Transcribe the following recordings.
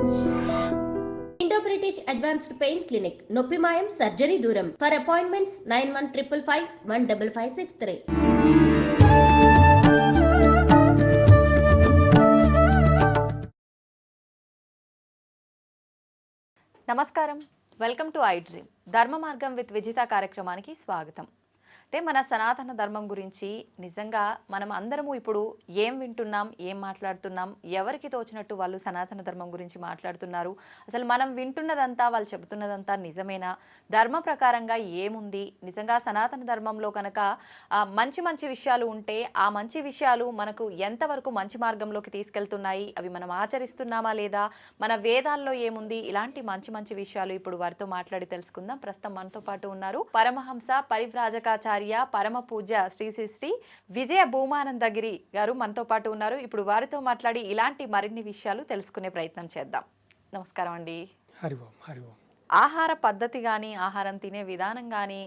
Indo-British Advanced Pain Clinic, Noppi Mayam, Surgery Duram. For appointments, 9155515563. నమస్కారం, welcome to I dream. ధర్మ మార్గం with Vijitha కార్యక్రమానికి స్వాగతం. అంటే మన సనాతన ధర్మం గురించి నిజంగా మనం అందరము ఇప్పుడు ఏం వింటున్నాం, ఏం మాట్లాడుతున్నాం, ఎవరికి తోచినట్టు వాళ్ళు సనాతన ధర్మం గురించి మాట్లాడుతున్నారు, అసలు మనం వింటున్నదంతా వాళ్ళు చెబుతున్నదంతా నిజమేనా, ధర్మ ప్రకారంగా ఏముంది, నిజంగా సనాతన ధర్మంలో కనుక మంచి మంచి విషయాలు ఉంటే ఆ మంచి విషయాలు మనకు ఎంతవరకు మంచి మార్గంలోకి తీసుకెళ్తున్నాయి, అవి మనం ఆచరిస్తున్నామా లేదా, మన వేదాల్లో ఏముంది, ఇలాంటి మంచి మంచి విషయాలు ఇప్పుడు వారితో మాట్లాడి తెలుసుకుందాం. ప్రస్తుతం మనతో పాటు ఉన్నారు పరమహంస పరివ్రాజకాచార్య పరమ పూజ్య శ్రీ శ్రీ శ్రీ విజయ భూమానందగిరి గారు మనతో పాటు ఉన్నారు. ఇప్పుడు వారితో మాట్లాడి ఇలాంటి మరిన్ని విషయాలు తెలుసుకునే ప్రయత్నం చేద్దాం. నమస్కారం అండి. ఆహార పద్ధతి కానీ, ఆహారం తినే విధానం కానీ,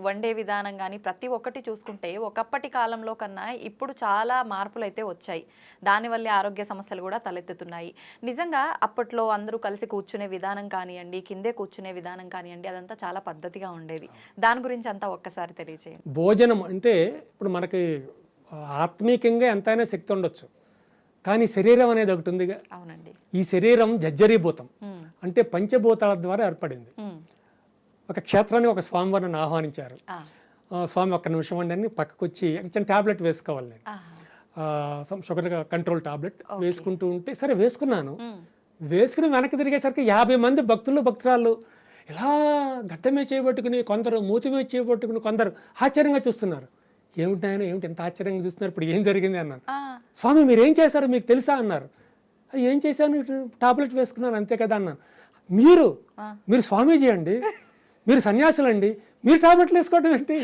వండే విధానం కానీ ప్రతి ఒక్కటి చూసుకుంటే ఒకప్పటి కాలంలో కన్నా ఇప్పుడు చాలా మార్పులు అయితే వచ్చాయి. దానివల్లే ఆరోగ్య సమస్యలు కూడా తలెత్తుతున్నాయి. నిజంగా అప్పట్లో అందరూ కలిసి కూర్చునే విధానం కానివ్వండి, కిందే కూర్చునే విధానం కానివ్వండి, అదంతా చాలా పద్ధతిగా ఉండేది. దాని గురించి అంతా ఒక్కసారి తెలియజేయండి. భోజనం అంటే ఇప్పుడు మనకి ఆత్మీయంగా ఎంతైనా శక్తి ఉండొచ్చు, కానీ శరీరం అనేది ఒకటి ఉందిగా. అవునండి. ఈ శరీరం జర్జరీభూతం అంటే పంచభూతాల ద్వారా ఏర్పడింది. ఒక క్షేత్రానికి ఒక స్వామివారిని ఆహ్వానించారు. స్వామి ఒక్క నిమిషం అండి పక్కకు వచ్చి చిన్న టాబ్లెట్ వేసుకోవాలి, నేను షుగర్ కంట్రోల్ టాబ్లెట్ వేసుకుంటూ ఉంటే సరే వేసుకున్నాను. వేసుకుని వెనక్కి తిరిగేసరికి 50 మంది భక్తులు భక్తురాళ్ళు ఇలా గడ్డమే చేయబట్టుకుని, కొందరు మూతి మీద చేయబట్టుకుని, కొందరు ఆశ్చర్యంగా చూస్తున్నారు. ఏమిటి ఆయన, ఏమిటి ఎంత ఆశ్చర్యంగా చూస్తున్నారు, ఇప్పుడు ఏం జరిగింది అన్నాను. స్వామి మీరు ఏం చేశారు మీకు తెలుసా అన్నారు. ఏం చేశాను, టాబ్లెట్ వేసుకున్నాను అంతే కదా అన్నాను. మీరు స్వామీజీ అండి, మీరు సన్యాసులండి, మీరు టాబ్లెట్లు వేసుకోవటం ఏంటి,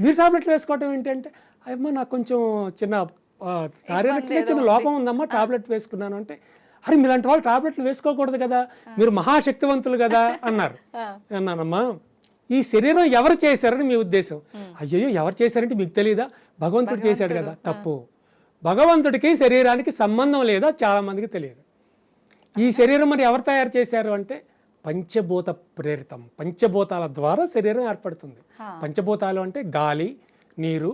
మీరు టాబ్లెట్లు వేసుకోవటం ఏంటి అంటే, అమ్మా నాకు కొంచెం చిన్న శారీరక చిన్న లోపం ఉందమ్మా, టాబ్లెట్ వేసుకున్నాను అంటే, అరే మీలాంటి వాళ్ళు టాబ్లెట్లు వేసుకోకూడదు కదా, మీరు మహాశక్తివంతులు కదా అన్నారు. అన్నానమ్మా ఈ శరీరం ఎవరు చేశారని మీ ఉద్దేశం. అయ్యో ఎవరు చేశారంటే మీకు తెలియదా, భగవంతుడు చేశాడు కదా. తప్పు, భగవంతుడికి శరీరానికి సంబంధం లేదా చాలా మందికి తెలియదు. ఈ శరీరం మరి ఎవరు తయారు చేశారు అంటే పంచభూత ప్రేరితం, పంచభూతాల ద్వారా శరీరం ఏర్పడుతుంది. పంచభూతాలు అంటే గాలి, నీరు,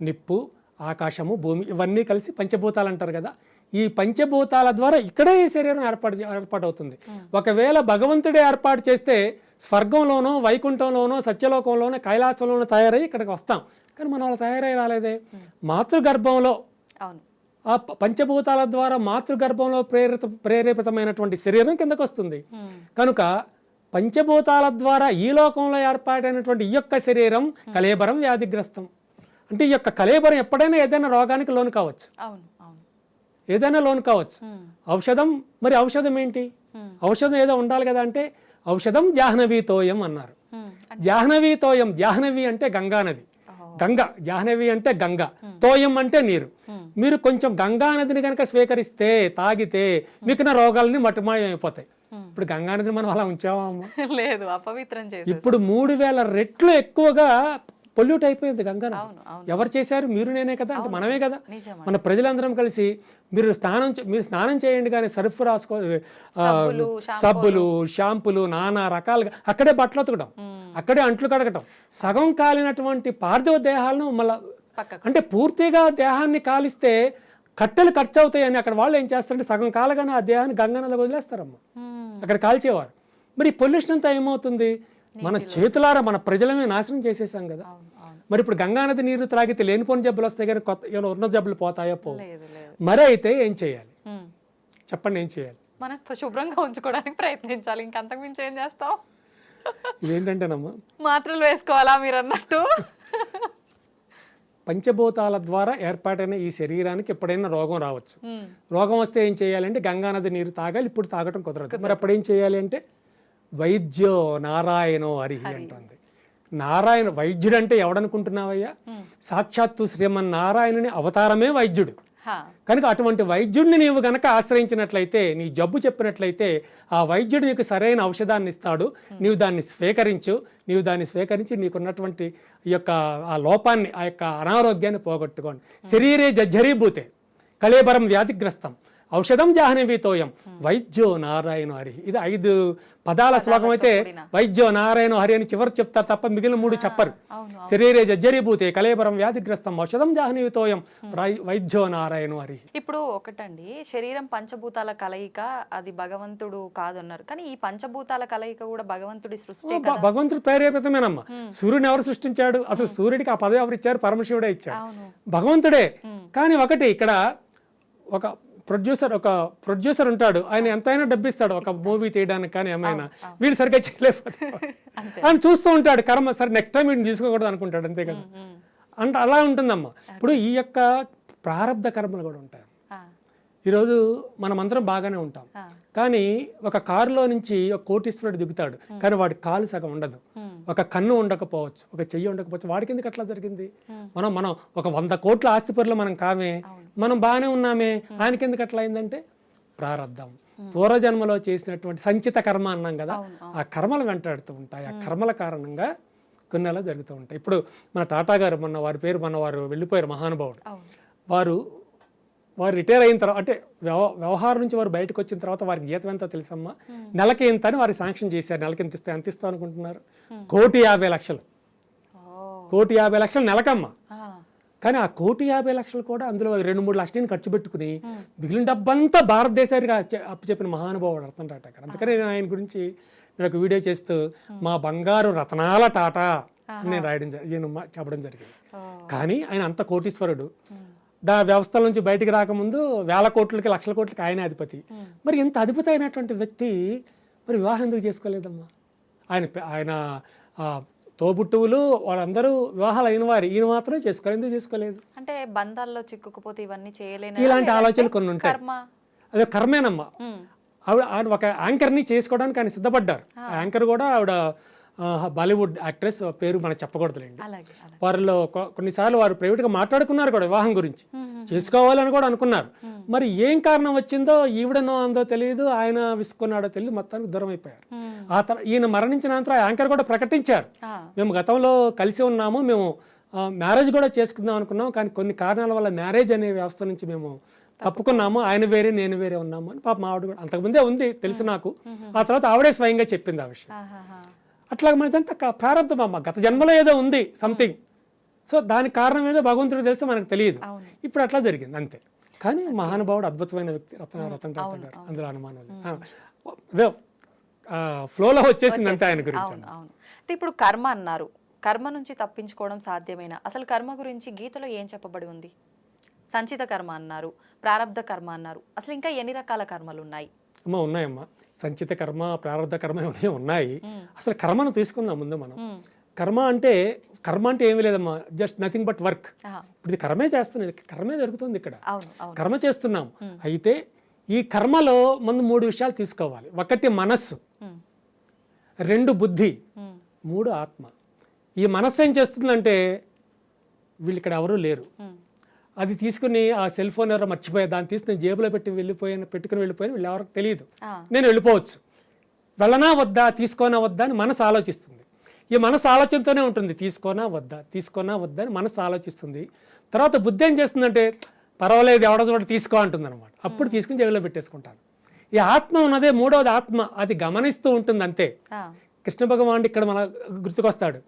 నిప్పు, ఆకాశము, భూమి, ఇవన్నీ కలిసి పంచభూతాలు అంటారు కదా. ఈ పంచభూతాల ద్వారా ఇక్కడే ఈ శరీరం ఏర్పాటవుతుంది. ఒకవేళ భగవంతుడే ఏర్పాటు చేస్తే స్వర్గంలోనో, వైకుంఠంలోనో, సత్యలోకంలోనో, కైలాసంలోనో తయారై ఇక్కడికి వస్తాం. కానీ మనం అలా తయారై రాలేదే. మాతృగర్భంలో ఆ పంచభూతాల ద్వారా మాతృగర్భంలో ప్రేరేపితమైనటువంటి శరీరం కిందకు వస్తుంది. కనుక పంచభూతాల ద్వారా ఈ లోకంలో ఏర్పాటైనటువంటి ఈ యొక్క శరీరం కళేబరం వ్యాధిగ్రస్తం. అంటే ఈ యొక్క కళేబరం ఎప్పుడైనా ఏదైనా రోగానికి లోను కావచ్చు, ఏదైనా లోను కావచ్చు. ఔషధం, మరి ఔషధం ఏంటి, ఔషధం ఏదో ఉండాలి కదా అంటే ఔషధం జాహ్నవీతోయం అన్నారు. జాహ్నవీతోయం, జాహ్నవి అంటే గంగా నది, గంగ, జాహ్నవి అంటే గంగ, తోయం అంటే నీరు. మీరు కొంచెం గంగా నదిని కనుక స్వీకరిస్తే, తాగితే మీకున్న రోగాలని మటుమాయం అయిపోతాయి. ఇప్పుడు గంగా నదిని మనం అలా ఉంచామా? లేదు, అపవిత్రం చేసి. ఇప్పుడు 3000 రెట్లు ఎక్కువగా పొల్యూట్ అయిపోయింది గంగా నది. ఎవరు చేశారు? మీరు నేనే కదా, అంటే మనమే కదా. మన ప్రజలందరం కలిసి మీరు స్నానం చేయండి కానీ సర్ఫ్ రాసుకో, సబ్బులు, షాంపులు, నానా రకాలుగా అక్కడే బట్టలు ఉతకడం, అక్కడే అంట్లు కడగటం, సగం కాలినటువంటి పార్థివ దేహాలను మళ్ళీ అంటే పూర్తిగా దేహాన్ని కాలిస్తే కట్టెలు ఖర్చు అవుతాయని అక్కడ వాళ్ళు ఏం చేస్తారంటే సగం కాలగానే ఆ దేహాన్ని గంగానదిలో వదిలేస్తారమ్మా, అక్కడ కాల్చేవారు. మరి పొల్యూషన్ అంతా ఏమవుతుంది, మన చేతులారా మన ప్రజలమే నాశనం చేసేసాం కదా. మరి ఇప్పుడు గంగానది నీరు త్రాగితే లేనిపోని జబ్బులు వస్తాయి కానీ కొత్త ఏమైనా ఉన్న జబ్బులు పోతాయో పోవు. మరి అయితే ఏం చేయాలి చెప్పండి, ఏం చేయాలి? మనకు శుభ్రంగా ఉంచుకోవడానికి ప్రయత్నించాలి, ఇంకంతకు మించి ఏం చేస్తాం? ఏంటంటేనమ్మా మాత్రలు వేసుకోవాలా మీరు అన్నట్టు? పంచభూతాల ద్వారా ఏర్పాటైన ఈ శరీరానికి ఎప్పుడైనా రోగం రావచ్చు. రోగం వస్తే ఏం చేయాలంటే గంగానది నీరు తాగాలి. ఇప్పుడు తాగటం కుదరదు. మరి అప్పుడు ఏం చేయాలి అంటే వైద్యో నారాయణో హరి అంటుంది. నారాయణ వైద్యుడు అంటే ఎవడనుకుంటున్నావయ్యా? సాక్షాత్తు శ్రీమన్నారాయణుని అవతారమే వైద్యుడు. కనుక అటువంటి వైద్యుడిని నీవు గనక ఆశ్రయించినట్లయితే, నీ జబ్బు చెప్పినట్లయితే ఆ వైద్యుడు నీకు సరైన ఔషధాన్ని ఇస్తాడు. నీవు దాన్ని స్వీకరించు. నీవు దాన్ని స్వీకరించి నీకున్నటువంటి ఈ యొక్క ఆ లోపాన్ని, ఆ యొక్క అనారోగ్యాన్ని పోగొట్టుకోండి. శరీరే జర్జరీభూతే కళేబరం వ్యాధిగ్రస్తం. ఔషధం జాహ్నవీతోయం వైద్యో నారాయణ హరి. ఇది 5 పదాల శ్లోకం అయితే వైద్యో నారాయణ హరి అని చివరి చెప్తారు తప్ప మిగిలిన 3 చెప్పరు. శరీరే జర్జరీభూతే కలేబరం వ్యాధిగ్రస్తం ఔషధం జాహ్నవీతోయం వైద్యో నారాయణ హరి. ఇప్పుడు ఒకటండి, శరీరం పంచభూతాల కలయిక, అది భగవంతుడు కాదన్నారు, కానీ ఈ పంచభూతాల కలయిక కూడా భగవంతుడి సృష్టి. భగవంతుడు ప్రేరేపితమేనమ్మా. సూర్యుని ఎవరు సృష్టించాడు? అసలు సూర్యుడికి ఆ పదవి ఎవరు ఇచ్చారు? పరమశివుడే ఇచ్చాడు, భగవంతుడే. కానీ ఒకటి ఇక్కడ ఒక ప్రొడ్యూసర్ ఉంటాడు, ఆయన ఎంతైనా డబ్బిస్తాడు ఒక మూవీ తీయడానికి, కానీ ఏమైనా వీళ్ళు సరిగ్గా చేయలేకపోతాడు. ఆయన చూస్తూ ఉంటాడు, కర్మ సరే నెక్స్ట్ టైం వీడిని తీసుకోకూడదు అనుకుంటాడు, అంతే కదా. అంటే అలా ఉంటుందమ్మా. ఇప్పుడు ఈ యొక్క ప్రారంధ కర్మలు కూడా ఉంటాయి. ఈరోజు మనమందరం బాగానే ఉంటాం, కానీ ఒక కారులో నుంచి ఒక కోటీశ్వరుడు దిగుతాడు, కానీ వాడి కాలు సగం ఉండదు, ఒక కన్ను ఉండకపోవచ్చు, ఒక చెయ్యి ఉండకపోవచ్చు. వాడికి ఎందుకు అట్లా జరిగింది? మనం ఒక 100 కోట్ల ఆస్తిపరులు మనం కామే, మనం బాగానే ఉన్నామే, ఆయనకి ఎందుకు అట్లా అయిందంటే ప్రారంధం. పూర్వజన్మలో చేసినటువంటి సంచిత కర్మ అన్నాం కదా, ఆ కర్మలు వెంటాడుతూ ఉంటాయి. ఆ కర్మల కారణంగా కొన్ని అలా జరుగుతూ ఉంటాయి. ఇప్పుడు మన టాటా గారు వారు వెళ్ళిపోయారు, మహానుభావుడు. వారు రిటైర్ అయిన తర్వాత, అంటే వ్యవహారం నుంచి వారు బయటకు వచ్చిన తర్వాత వారికి జీతం ఎంతో తెలుసమ్మా, నెలకి ఎంత అని వారికి శాంక్షన్ చేశారు. నెలకి ఎంత ఇస్తాం అనుకుంటున్నారు? 1,50,00,000. 1,50,00,000 నెలకమ్మా. కానీ ఆ 1,50,00,000 కూడా అందులో 2-3 లక్షలు ఖర్చు పెట్టుకుని మిగిలిన డబ్బంతా భారతదేశానికి అప్పచెప్పిన మహానుభావుడు రతన్ టాటా గారు. అందుకని నేను ఆయన గురించి నేను ఒక వీడియో చేస్తూ మా బంగారు రతనాల టాటా అని నేను చెప్పడం జరిగింది. కానీ ఆయన అంత కోటీశ్వరుడు. వ్యవస్థల నుంచి బయటికి రాకముందు 1,000 కోట్లకి 1,00,000 కోట్లకి ఆయన అధిపతి. మరి ఇంత అధిపతి అయినటువంటి వ్యక్తి మరి వివాహం ఎందుకు చేసుకోలేదమ్మా? ఆయన తోబుట్టువులు వాళ్ళందరూ వివాహాలు అయిన వారు, ఈయన మాత్రమే చేసుకోవాలి. ఎందుకు చేసుకోలేదు? అంటే బంధాల్లో చిక్కుకుపోతే ఇవన్నీ చేయలేను, ఇలాంటి ఆలోచనలు కొన్ని ఉంటాయి. అదే కర్మేనమ్మా. ఆవిడ ఒక యాంకర్ని చేసుకోవడానికి ఆయన సిద్ధపడ్డారు. ఆ యాంకర్ కూడా ఆవిడ బాలీవుడ్ యాక్ట్రెస్, పేరు మనకు చెప్పకూడదులేండి. వారిలో కొన్నిసార్లు వారు ప్రైవేట్గా మాట్లాడుకున్నారు కూడా వివాహం గురించి, చేసుకోవాలని కూడా అనుకున్నారు. మరి ఏం కారణం వచ్చిందో ఈవిడనో అందో తెలియదు, ఆయన విసుకున్నాడో తెలియదు, మొత్తానికి దూరం అయిపోయారు. ఆ తర్వాత ఈయన మరణించిన అనంతరం ఆ యాంకర్ కూడా ప్రకటించారు, మేము గతంలో కలిసి ఉన్నాము, మేము మ్యారేజ్ కూడా చేసుకుందాం అనుకున్నాం, కానీ కొన్ని కారణాల వల్ల మ్యారేజ్ అనే వ్యవస్థ నుంచి మేము తప్పుకున్నాము, ఆయన వేరే నేను వేరే ఉన్నాము అని. పాప ఆవిడ కూడా అంతకుముందే ఉంది తెలుసు నాకు. ఆ తర్వాత ఆవిడే స్వయంగా చెప్పింది ఆ విషయం. అట్లా మనకంతా ప్రారంభం అమ్మ, గత జన్మలో ఏదో ఉంది సంథింగ్. సో దానికి కారణం ఏదో భగవంతుడు తెలుసు, మనకు తెలియదు. ఇప్పుడు అట్లా జరిగింది అంతే. కానీ మహానుభావుడు అద్భుతమైన వ్యక్తి రతన్ టాటా గారు, అందులో అనుమానం లేదు. ఫ్లోలో వచ్చేసింది అంతే ఆయన గురించి. అంటే ఇప్పుడు కర్మ అన్నారు, కర్మ నుంచి తప్పించుకోవడం సాధ్యమేనా? అసలు కర్మ గురించి గీతలో ఏం చెప్పబడి ఉంది? సంచిత కర్మ అన్నారు, ప్రారబ్ధ కర్మ అన్నారు, అసలు ఇంకా ఎన్ని రకాల కర్మలు ఉన్నాయి? అమ్మా ఉన్నాయమ్మా, సంచిత కర్మ, ప్రారంధ కర్మ ఉన్నాయి. అసలు కర్మను తీసుకుందాం ముందు మనం. కర్మ అంటే ఏమీ లేదమ్మా, జస్ట్ నథింగ్ బట్ వర్క్. ఇప్పుడు ఇది కర్మే చేస్తున్నది, కర్మే జరుగుతుంది ఇక్కడ, కర్మ చేస్తున్నాం. అయితే ఈ కర్మలో ముందు 3 విషయాలు తీసుకోవాలి. 1 మనస్సు, 2 బుద్ధి, 3 ఆత్మ. ఈ మనస్సు ఏం చేస్తుందంటే, వీళ్ళు ఇక్కడ ఎవరూ లేరు, అది తీసుకుని ఆ సెల్ ఫోన్ ఎవరో మర్చిపోయా, దాన్ని తీసుకుని జేబులో పెట్టుకుని వెళ్ళిపోయాను, వీళ్ళు ఎవరికి తెలియదు, నేను వెళ్ళిపోవచ్చు, వెళ్ళనా వద్దా, తీసుకోనా వద్దా అని మనసు ఆలోచిస్తుంది. ఈ మనసు ఆలోచనతోనే ఉంటుంది, తీసుకోనా వద్దా అని మనసు ఆలోచిస్తుంది. తర్వాత బుద్ధి ఏం చేస్తుందంటే, పర్వాలేదు ఎవడో చోట తీసుకో అంటుంది అనమాట. అప్పుడు తీసుకుని జేబులో పెట్టేసుకుంటాను. ఈ ఆత్మ ఉన్నదే 3వది ఆత్మ, అది గమనిస్తూ ఉంటుంది అంతే. కృష్ణ భగవానుడు ఇక్కడ మన గుర్తుకొస్తాడు.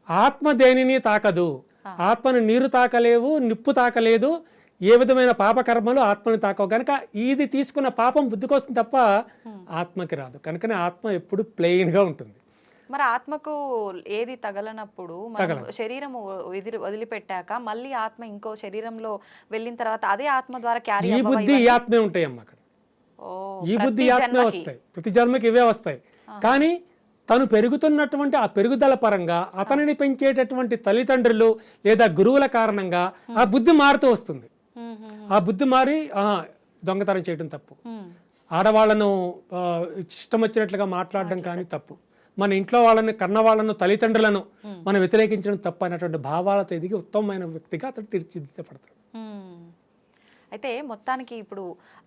ఆత్మ దేనిని తాకదు, ఆత్మను నీరు తాకలేవు, నిప్పు తాకలేదు, ఏ విధమైన పాపకర్మలు ఆత్మని తాకవు. కనుక ఇది తీసుకున్న పాపం బుద్ధికి వస్తుంది తప్ప ఆత్మకి రాదు. కనుకనే ఆత్మ ఎప్పుడు ప్లెయిన్గా ఉంటుంది. మరి ఆత్మకు ఏది తగలనప్పుడు, శరీరం వదిలిపెట్టాక మళ్ళీ ఆత్మ ఇంకో శరీరంలో వెళ్ళిన తర్వాత అదే ఆత్మ ద్వారా క్యారీ, ఈ బుద్ధి ఈ ఆత్మే ఉంటాయి అమ్మ అక్కడ. ఈ బుద్ధి ఈ ఆత్మే వస్తాయి, ప్రతి జన్మకి ఇవే వస్తాయి. కానీ తను పెరుగుతున్నటువంటి ఆ పెరుగుదల పరంగా అతనిని పెంచేటటువంటి తల్లిదండ్రులు లేదా గురువుల కారణంగా ఆ బుద్ధి మారుతూ వస్తుంది. ఆ బుద్ధి మారి దొంగతనం చేయడం తప్పు, ఆడవాళ్లను ఇష్టం వచ్చినట్లుగా మాట్లాడడం కానీ తప్పు, మన ఇంట్లో వాళ్ళని కన్న వాళ్ళను తల్లిదండ్రులను మనం వ్యతిరేకించడం తప్పు అనేటువంటి భావాలతో ఎదిగి ఉత్తమమైన వ్యక్తిగా అతను తీర్చిదిద్దపడతాడు. అయితే మొత్తానికి ఇప్పుడు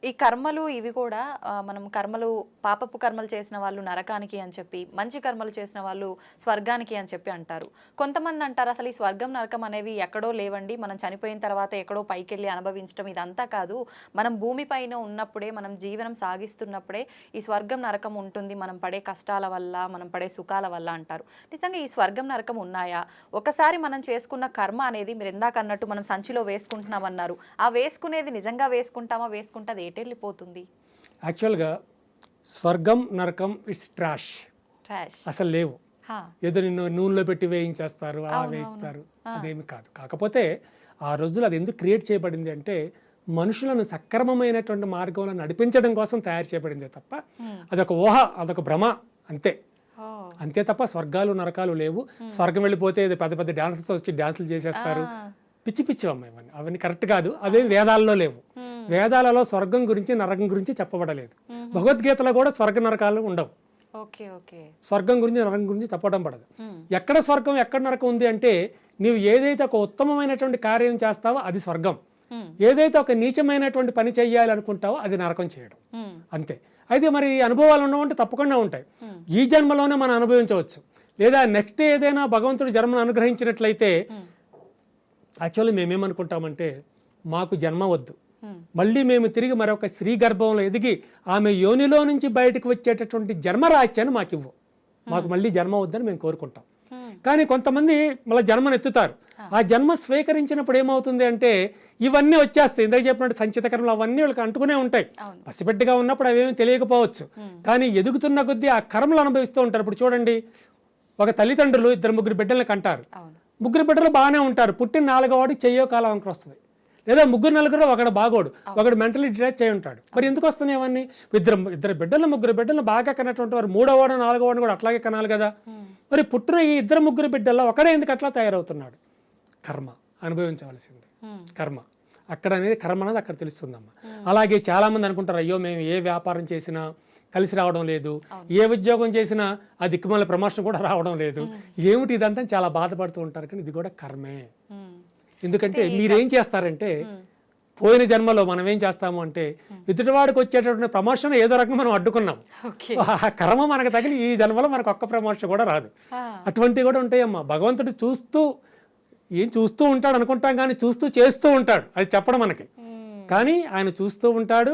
ఈ కర్మలు ఇవి కూడా మనం కర్మలు పాపపు కర్మలు చేసిన వాళ్ళు నరకానికి అని చెప్పి, మంచి కర్మలు చేసిన వాళ్ళు స్వర్గానికి అని చెప్పి అంటారు. కొంతమంది అంటారు అసలు ఈ స్వర్గం నరకం అనేవి ఎక్కడో లేవండి, మనం చనిపోయిన తర్వాత ఎక్కడో పైకి వెళ్ళి అనుభవించడం ఇదంతా కాదు, మనం భూమిపైన ఉన్నప్పుడే, మనం జీవనం సాగిస్తున్నప్పుడే ఈ స్వర్గం నరకం ఉంటుంది, మనం పడే కష్టాల వల్ల, మనం పడే సుఖాల వల్ల అంటారు. నిజంగా ఈ స్వర్గం నరకం ఉన్నాయా? ఒకసారి మనం చేసుకున్న కర్మ అనేది మీరు ఇందాక అన్నట్టు మనం సంచిలో వేసుకుంటున్నామన్నారు, ఆ వేసుకునేది నిజంగా వేసుకుంటామా, వేసుకుంటే అది ఎటెళ్ళిపోతుంది? యాక్చువల్గా స్వర్గం నరకం ఇట్స్ ట్రాష్, అసలు లేవు. ఏదో నిన్ను నూనెలో పెట్టి వేయించేస్తారు, అలా వేయిస్తారు, అదేమి కాదు. కాకపోతే ఆ రోజులు అది ఎందుకు క్రియేట్ చేయబడింది అంటే మనుషులను సక్రమమైనటువంటి మార్గంలో నడిపించడం కోసం తయారు చేయబడింది తప్ప అదొక ఊహ, అదొక భ్రమ, అంతే. అంతే తప్ప స్వర్గాలు నరకాలు లేవు. స్వర్గం వెళ్ళిపోతే పెద్ద పెద్ద డాన్స్తో వచ్చి డాన్సులు చేసేస్తారు, పిచ్చి పిచ్చి అమ్మాయి అవన్నీ, అవన్నీ కరెక్ట్ కాదు. అదే వేదాల్లో లేవు. వేదాలలో స్వర్గం గురించి నరకం గురించి చెప్పబడలేదు. భగవద్గీతలో కూడా స్వర్గ నరకాలు ఉండవు. స్వర్గం గురించి నరకం గురించి చెప్పడం పడదు. ఎక్కడ స్వర్గం ఎక్కడ నరకం ఉంది అంటే నీవు ఏదైతే ఒక ఉత్తమమైనటువంటి కార్యం చేస్తావో అది స్వర్గం, ఏదైతే ఒక నీచమైనటువంటి పని చెయ్యాలి అనుకుంటావో అది నరకం చేయడం, అంతే. అయితే మరి అనుభవాలు ఉండవంటే తప్పకుండా ఉంటాయి. ఈ జన్మలోనే మనం అనుభవించవచ్చు, లేదా నెక్స్ట్ ఏదైనా భగవంతుడు జన్మను అనుగ్రహించినట్లయితే యాక్చువల్లీ మేమేమనుకుంటామంటే మాకు జన్మ వద్దు, మళ్ళీ మేము తిరిగి మరొక స్త్రీ గర్భంలో ఎదిగి ఆమె యోనిలో నుంచి బయటకు వచ్చేటటువంటి జన్మరాహిత్యాన్ని మాకు ఇవ్వు, మాకు మళ్ళీ జన్మ వద్దని మేము కోరుకుంటాం. కానీ కొంతమంది మళ్ళీ జన్మను ఎత్తుతారు. ఆ జన్మ స్వీకరించినప్పుడు ఏమవుతుంది అంటే ఇవన్నీ వచ్చేస్తాయి. ఇందాక చెప్పినట్టు సంచిత కర్మలు అవన్నీ వాళ్ళకి అంటుకునే ఉంటాయి. పసిబిడ్డగా ఉన్నప్పుడు అవేమీ తెలియకపోవచ్చు, కానీ ఎదుగుతున్న కొద్దీ ఆ కర్మలు అనుభవిస్తూ ఉంటారు. ఇప్పుడు చూడండి, ఒక తల్లిదండ్రులు 2-3 బిడ్డలను కంటారు. 3 బిడ్డలు బాగానే ఉంటారు, పుట్టిన 4వ వాడికి చెయ్యో కాలం వంకర వస్తుంది, లేదా 3-4 ఒకడు బాగోడు, ఒకడు మెంటలీ డిటాచ్ అయి ఉంటాడు. మరి ఎందుకు వస్తున్నాయి అవన్నీ? ఇద్దరు బిడ్డలు 3 బిడ్డలు బాగా కన్నటువంటి వారు 3వ వాడు 4వ వాడిని కూడా అట్లాగే కనాలి కదా. మరి పుట్టిన ఈ 2-3 బిడ్డల్లో ఒకడే ఎందుకు అట్లా తయారవుతున్నాడు? కర్మ అనుభవించవలసింది, కర్మ. అక్కడ అనేది కర్మ అనేది అక్కడ తెలుస్తుందమ్మా. అలాగే చాలా మంది అనుకుంటారు, అయ్యో మేము ఏ వ్యాపారం చేసినా కలిసి రావడం లేదు, ఏ ఉద్యోగం చేసినా ఆ దిక్కుమాల ప్రమోషన్ కూడా రావడం లేదు, ఏమిటి ఇదంతా చాలా బాధపడుతూ ఉంటారు. కానీ ఇది కూడా కర్మే. ఎందుకంటే మీరేం చేస్తారంటే పోయిన జన్మలో మనం ఏం చేస్తాము అంటే ఎదుటివాడికి వచ్చేటటువంటి ప్రమోషన్ ఏదో రకంగా మనం అడ్డుకున్నాం, ఆ కర్మ మనకు తగిలి ఈ జన్మలో మనకు ఒక్క ప్రమోషన్ కూడా రాదు. అటువంటివి కూడా ఉంటాయమ్మా. భగవంతుడు చూస్తూ ఉంటాడు అనుకుంటాం, కానీ చూస్తూ చేస్తూ ఉంటాడు, అది చెప్పడం మనకి. కానీ ఆయన చూస్తూ ఉంటాడు,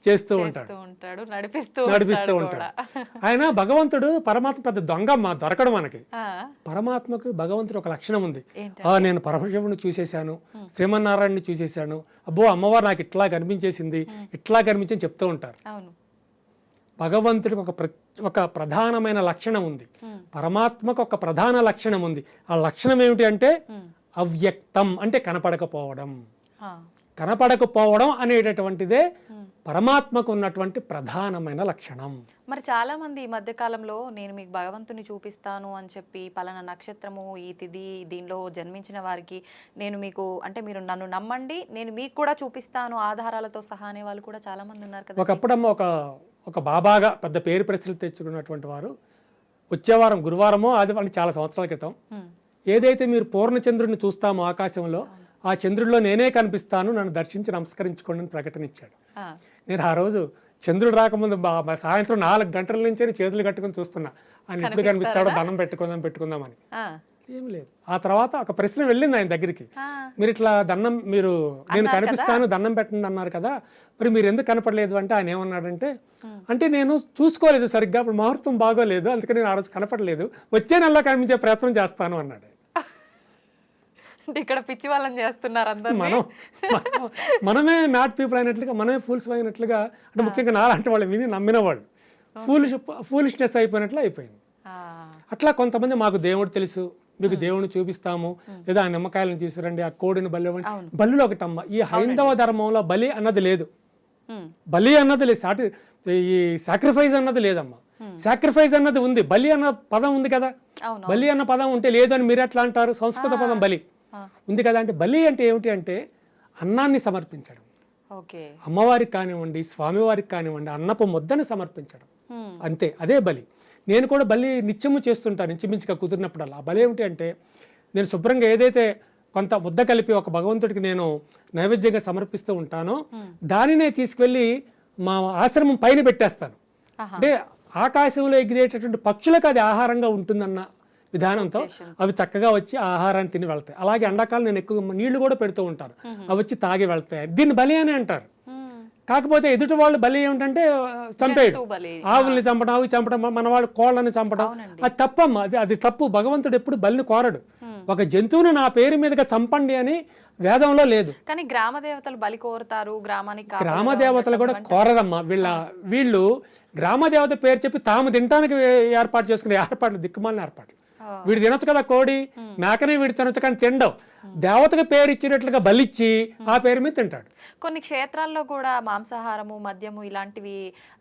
చేస్తూ ఉంటాడు, నడిపిస్తూ ఉంటాడు. ఆయన భగవంతుడు పరమాత్మ పెద్ద దొంగమ్మ, దొరకడు మనకి. పరమాత్మకు భగవంతుడు ఒక లక్షణం ఉంది. నేను పరమశివుని చూసేశాను, శ్రీమన్నారాయణని చూసేశాను, అబ్బో అమ్మవారు నాకు ఇట్లా కనిపించేసింది, ఇట్లా కనిపించింది చెప్తూ ఉంటారు. భగవంతుడికి ఒక ప్రధానమైన లక్షణం ఉంది, పరమాత్మకు ఒక ప్రధాన లక్షణం ఉంది. ఆ లక్షణం ఏమిటి అంటే అవ్యక్తం, అంటే కనపడకపోవడం. కనపడకపోవడం అనేటటువంటిదే పరమాత్మకు ఉన్నటువంటి ప్రధానమైన లక్షణం. మరి చాలా మంది ఈ మధ్య కాలంలో నేను మీకు భగవంతుని చూపిస్తాను అని చెప్పి పలానా నక్షత్రము ఈ తిథి దీనిలో జన్మించిన వారికి నేను మీకు అంటే మీరు నన్ను నమ్మండి నేను మీకు కూడా చూపిస్తాను ఆధారాలతో సహా అనే వాళ్ళు కూడా చాలా మంది ఉన్నారు కదా. ఒకప్పుడమ్మ ఒక బాబాగా పెద్ద పేరు ప్రశ్నలు తెచ్చుకున్నటువంటి వారు వచ్చేవారం గురువారమో ఆదివారం చాలా సంవత్సరాల క్రితం ఏదైతే మీరు పూర్ణచంద్రుడిని చూస్తామో ఆకాశంలో ఆ చంద్రుడిలో నేనే కనిపిస్తాను, నన్ను దర్శించి నమస్కరించుకోండి అని ప్రకటన ఇచ్చాడు. నేను ఆ రోజు చంద్రుడు రాకముందు సాయంత్రం 4 గంటల నుంచే చేతులు కట్టుకుని చూస్తున్నా ఆయన ఎప్పుడు కనిపిస్తాడో దండం పెట్టుకుందామని. ఏమి లేదు. ఆ తర్వాత ఒక ప్రశ్న వెళ్ళింది ఆయన దగ్గరికి, మీరు ఇట్లా నేను కనిపిస్తాను దండం పెట్టండి అన్నారు కదా, మరి మీరు ఎందుకు కనపడలేదు అంటే ఆయన ఏమన్నాడంటే, అంటే నేను చూసుకోలేదు సరిగ్గా, అప్పుడు ముహూర్తం బాగోలేదు, అందుకని నేను ఆ రోజు కనపడలేదు, వచ్చే నెలలో కనిపించే ప్రయత్నం చేస్తాను అన్నాడు. అంటే ఇక్కడ పిచ్చి వాళ్ళని చేస్తున్నారు అందరూ. మనమే మ్యాడ్ పీపుల్ అయినట్లుగా, మనమే ఫూల్స్ అయినట్లుగా, అంటే ముఖ్యంగా నాలాంటి వాళ్ళు విని నమ్మిన వాళ్ళు ఫూలిష్నెస్ అయిపోయినట్లు అయిపోయింది. అట్లా కొంతమంది మాకు దేవుడు తెలుసు, మీకు దేవుడిని చూపిస్తాము, లేదా ఆ నిమ్మకాయలను తీసుకురండి, ఆ కోడిని బలి బలిలో ఒకటమ్మ. ఈ హైందవ ధర్మంలో బలి అన్నది లేదు, బలి అన్నది లేదు, ఈ సాక్రిఫైస్ అన్నది లేదమ్మా. సాక్రిఫైస్ అన్నది ఉంది, బలి అన్న పదం ఉంది కదా. బలి అన్న పదం ఉంటే లేదని మీరు ఎట్లా అంటారు? సంస్కృత పదం బలి ఉంది కదా. అంటే బలి అంటే ఏమిటి అంటే అన్నాన్ని సమర్పించడం, అమ్మవారికి కానివ్వండి స్వామివారికి కానివ్వండి అన్నపు ముద్దని సమర్పించడం, అంతే, అదే బలి. నేను కూడా బలి నిత్యము చేస్తుంటాను, ఇంచుమించుగా కుదిరినప్పుడల్లా. ఆ బలి ఏమిటి అంటే నేను శుభ్రంగా ఏదైతే కొంత ముద్ద కలిపి ఒక భగవంతుడికి నేను నైవేద్యంగా సమర్పిస్తూ ఉంటానో దానినే తీసుకువెళ్ళి మా ఆశ్రమం పైన పెట్టేస్తాను. అంటే ఆకాశంలో ఎగిరేటటువంటి పక్షులకు అది ఆహారంగా ఉంటుందన్న విధానంతో అవి చక్కగా వచ్చి ఆహారాన్ని తిని వెళ్తాయి. అలాగే ఎండాకాలం నేను ఎక్కువ నీళ్లు కూడా పెడుతూ ఉంటాను, అవి వచ్చి తాగి వెళ్తాయి. దీన్ని బలి అని అంటారు. కాకపోతే ఎదుటి వాళ్ళు బలి ఏమిటంటే చంపేయడం, ఆవుల్ని చంపడం, అవి చంపడం, మన వాళ్ళు కోళ్ళని చంపడం, అది తప్పమ్మా. అది తప్పు. భగవంతుడు ఎప్పుడు బలిని కోరడు. ఒక జంతువుని నా పేరు మీదుగా చంపండి అని వేదంలో లేదు. కానీ గ్రామ దేవతలు బలి కోరుతారు, గ్రామానికి గ్రామ దేవతలు కూడా కోరరమ్మా. వీళ్ళు గ్రామ దేవత పేరు చెప్పి తాము తినడానికి ఏర్పాటు చేసుకునే ఏర్పాట్లు దిక్కుమాలిన ఏర్పాట్లు. వీడు తినొచ్చు కదా కోడి మేకనే, వీడు తినొచ్చు కానీ తినడం. దేవతకు పేరు ఇచ్చినట్లుగా బలిచ్చి ఆ పేరు మీద తింటాడు. కొన్ని క్షేత్రాల్లో కూడా మాంసాహారము, మద్యము ఇలాంటివి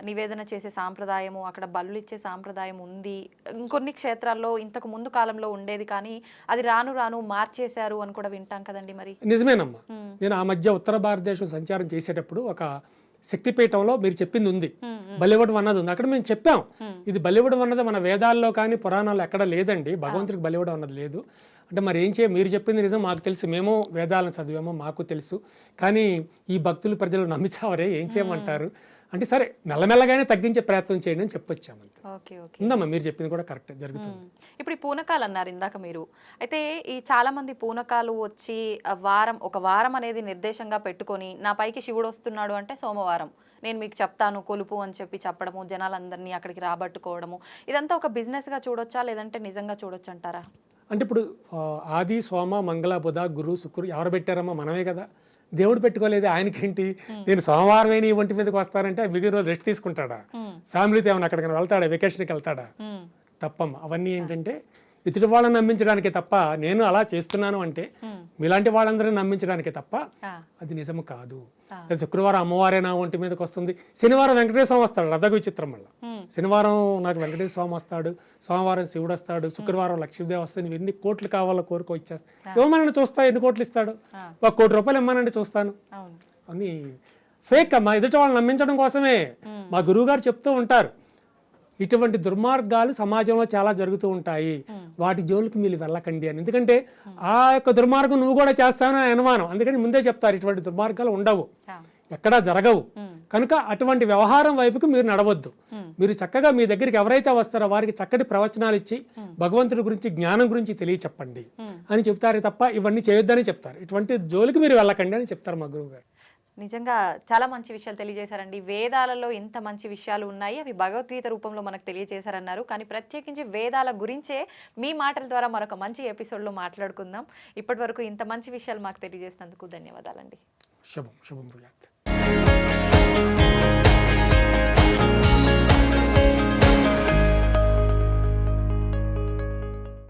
నివేదన చేసే సాంప్రదాయము, అక్కడ బలులు ఇచ్చే సాంప్రదాయం ఉంది. ఇంకొన్ని క్షేత్రాల్లో ఇంతకు ముందు కాలంలో ఉండేది, కానీ అది రాను రాను మార్చేశారు అని కూడా వింటాం కదండి. మరి నిజమేనమ్మా. నేను ఆ మధ్య ఉత్తర భారతదేశం సంచారం చేసేటప్పుడు ఒక శక్తిపీఠంలో మీరు చెప్పింది ఉంది, బలివ్వడం అన్నది ఉంది. అక్కడ మేము చెప్పాం, ఇది బలివ్వడం అన్నది మన వేదాల్లో కానీ పురాణాల్లో ఎక్కడ లేదండి, భగవంతుడికి బలివ్వడం అన్నది లేదు. అంటే మరి ఏం మీరు చెప్పింది నిజం, మాకు తెలుసు, మేము వేదాలను చదివామో మాకు తెలుసు, కానీ ఈ భక్తులు ప్రజలు నమ్మించావరే, ఏం చేయమంటారు అంటే సరే మెల్లమెల్లగానే తగ్గించే ప్రయత్నం చేయండి అని చెప్పొచ్చాము. ఉందమ్మా, మీరు చెప్పింది కూడా కరెక్ట్ జరుగుతుంది. ఇప్పుడు ఈ పూనకాలు అన్నారు ఇందాక మీరు, అయితే ఈ చాలా మంది పూనకాలు వచ్చి ఒక వారం అనేది నిర్దేశంగా పెట్టుకొని నా పైకి శివుడు వస్తున్నాడు అంటే సోమవారం నేను మీకు చెప్తాను కొలుపు అని చెప్పడము, జనాలందరినీ అక్కడికి రాబట్టుకోవడము, ఇదంతా ఒక బిజినెస్గా చూడొచ్చా లేదంటే నిజంగా చూడొచ్చు అంటారా? అంటే ఇప్పుడు ఆది సోమ మంగళ బుధ గురు శుక్రు ఎవరు పెట్టారమ్మా? మనమే కదా. దేవుడు పెట్టుకోలేదు. ఆయనకేంటి, నేను సోమవారం అయినా ఈ ఒంటి మీదకి వస్తానంటే మిగిలిన రోజు రెస్ట్ తీసుకుంటాడా? ఫ్యామిలీతో ఏమైనా అక్కడికి వెళ్తాడా? వెకేషన్కి వెళ్తాడా? తప్పమ్మా. అవన్నీ ఏంటంటే ఇతడి వాళ్ళని నమ్మించడానికే తప్ప, నేను అలా చేస్తున్నాను అంటే మీలాంటి వాళ్ళందరినీ నమ్మించడానికే తప్ప అది నిజము కాదు. శుక్రవారం అమ్మవారే నా ఒంటి మీదకి వస్తుంది, శనివారం వెంకటేశ్వర స్వామి వస్తాడు. రథ విచిత్రం వల్ల శనివారం నాకు వెంకటేశ్వర స్వామి వస్తాడు, సోమవారం శివుడు వస్తాడు, శుక్రవారం లక్ష్మీదేవి వస్తుంది. నువ్వు ఎన్ని కోట్లు కావాలో కోరుకో ఇచ్చేస్తా. ఇవ్వమనండి చూస్తా, ఎన్ని కోట్లు ఇస్తాడు, 1 కోటి రూపాయలు ఇవ్వమనండి చూస్తాను అని. ఫేక్ అమ్మా, ఎదుటి వాళ్ళని నమ్మించడం కోసమే. మా గురువు గారు చెప్తూ ఉంటారు, ఇటువంటి దుర్మార్గాలు సమాజంలో చాలా జరుగుతూ ఉంటాయి, వాటి జోలికి మీరు వెళ్ళకండి అని. ఎందుకంటే ఆ యొక్క దుర్మార్గం నువ్వు కూడా చేస్తావని అనుమానం, అందుకని ముందే చెప్తారు ఇటువంటి దుర్మార్గాలు ఉండవు, ఎక్కడా జరగవు. కనుక అటువంటి వ్యవహారం వైపుకు మీరు నడవద్దు. మీరు చక్కగా మీ దగ్గరికి ఎవరైతే వస్తారో వారికి చక్కటి ప్రవచనాలు ఇచ్చి భగవంతుడి గురించి జ్ఞానం గురించి తెలియచెప్పండి అని చెప్తారు తప్ప ఇవన్నీ చేయొద్దని చెప్తారు. ఇటువంటి జోలికి మీరు వెళ్ళకండి అని చెప్తారు మా గురువు గారు. నిజంగా చాలా మంచి విషయాలు తెలియజేశారండి. వేదాలలో ఇంత మంచి విషయాలు ఉన్నాయి, అవి భగవద్గీత రూపంలో మనకు తెలియజేశారన్నారు. కానీ ప్రత్యేకించి వేదాల గురించే మీ మాటల ద్వారా మరొక మంచి ఎపిసోడ్లో మాట్లాడుకుందాం. ఇప్పటి వరకు ఇంత మంచి విషయాలు మాకు తెలియజేసినందుకు ధన్యవాదాలండి. శుభం శుభం.